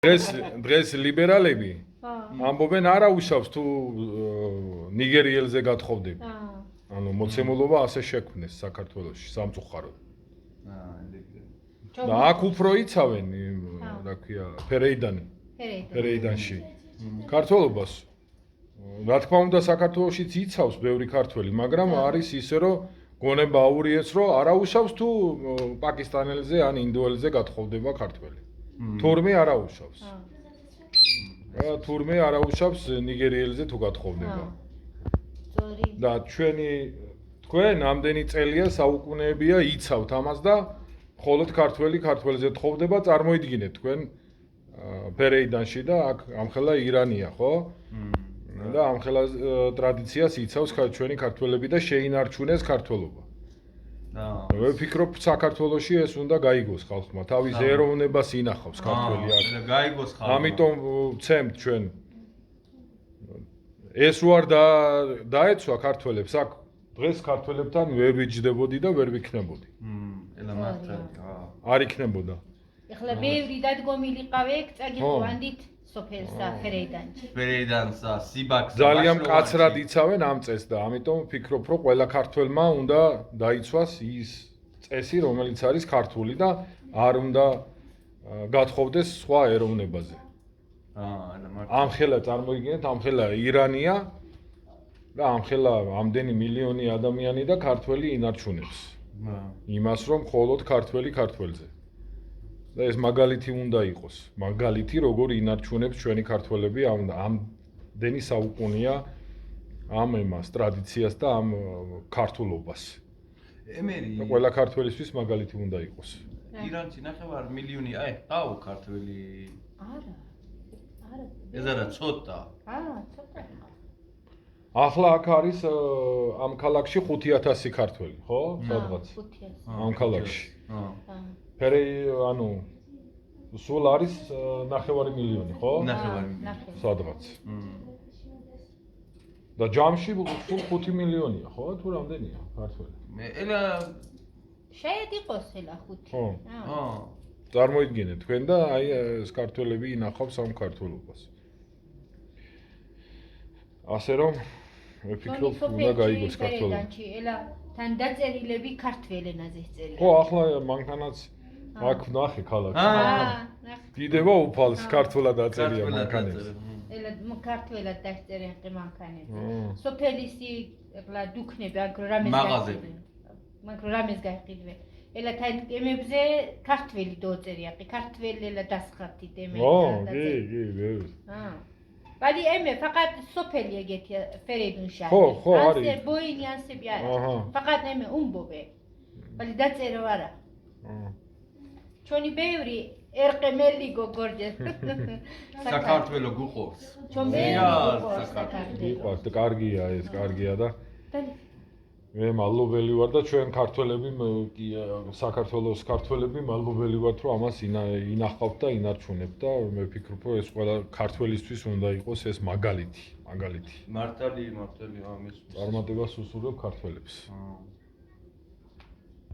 დღეს ლიბერალები ამბობენ არა უშავს თუ ნიგერიელზე გათხოვდები. ანუ მოცემულობა ასე შექმნეს საქართველოში სამწუხაროდ. და აქ უფრო იცავენ, რა ქვია, ფერეიდანში. ქართველობას. რა თქმა უნდა, საქართველოშიც იცავს ბევრი ქართველი, მაგრამ არის ისე რომ გონება აურიეს რომ არა უშავს თუ პაკისტანელზე ან ინდოელზე გათხოვდება ქართველი. თურმე არა უშავს. თურმე არა უშავს ნიგერიელზე თუ გათხოვდება. და თქვენ ამდენი წელია საუკუნეებია იცავთ ამას და მხოლოდ ქართველზე თხოვდება, წარმოიდგინეთ თქვენ ფერეიდანში და აქ ამხელა ირანია, ხო? და ამხელა ტრადიციას იცავს ჩვენი ქართველები და შეინარჩუნეს ქართველობა. მე ვფიქრობ საქართველოში ეს უნდა გაიგოს ხალხმა, თავის ეროვნებას ინახავს ქართველი აქ. გაიგოს ხალხმა. ამიტომ ვცემთ ჩვენ ეს ვარ დაეცვა ქართველებს აქ დღეს ქართველებთან ვერ ვიჯდებოდი და ვერ ვიქნებოდი. ელა მართლა. არ იქნებოდა. ეხლა ბევრი დადგომილი ყავեք, წაგიყვანდით სოფელსა ფერეიდანში. ფერეიდანსა, სიბაქს. ძალიან მკაცრად იცავენ ამ წესს და ამიტომ ვფიქრობ, რომ ყველა ქართველმა უნდა დაიცვას ის წესი, რომელიც არის ქართული და არ უნდა გათხოვდეს სხვა ეროვნებაზე. ელა მართლა. ამხელა წარმოიდგინეთ, ამხელა ირანია და ამხელა ამდენი მილიონი ადამიანი და ქართველი ინარჩუნებს. იმას რომ მხოლოდ ქართველზე. და ეს მაგალითი უნდა იყოს. მაგალითი როგორ ინარჩუნებს ჩვენი ქართველები ამდენი საუკუნეა ამ εμას ტრადიციას და ამ ქართულობას. ემერი. ყველა ქართველისთვის მაგალითი უნდა იყოს. ირანში ნახევარ მილიონი ყავ ქართველი. არა. ეს არა ცოტა. ცოტა. ახლა აქ არის ამ ქალაქში 5000 ქართველი, ხო? სადღაც. 5000. ამ ქალაქში. ანუ სულ არის ნახევარი მილიონი, ხო? ნახევარი მილიონი. სადღაც. და ჯამში სულ 5 მილიონია, ხო? თუ რამდენია ქართველი? ელა შეიძლება იყოს ელა 5. ხო. წარმოიდგინეთ თქვენ და აი ეს ქართველები ინახავს ამ ქართულობას. ასე რომ ვფიქრობ, უნდა გაიგოს ქართველები. ელა თან დაწერილები ქართველ ენაზე წერია. ხო, ახლა მანქანაც აქ ნახე ქალაქში. დიდება უფალს ქართულად დაწერია მანქანებს. ელა ქართველად დაწერენ მანქანებს. სოფელისი ეხლა დუქნები აქ რამეს მაღაზები. მაგ რამეს გაიყიდვე. ელა თან ემებზე ქართველი დაწერია. ქართველი ელა დასხათი ემეა და კი. ვალი ემე ფақat სოფელი ეგეთია ფერეიდუნში. ხო, არის. ასე ბოინი ასები არის. ფақat ემე უმბობე. ვალი დაწერო არა. ჩვენი ბევრი ერყემელი გოგორჯეს. საქართველო გუყობს. ჩვენ ბევრი გიყვართ, კარგია ეს, კარგია და მე მადლობელი ვარ და ჩვენ ქართველები საქართველოს ქართველები მადლობელი ვართ რომ ამას ინახავთ და ინარჩუნებთ და მე ვფიქრობ რომ ეს ყველა ქართველისთვის უნდა იყოს ეს მაგალითი. მართალი ამის წარმატებას უსურვებ ქართველებს.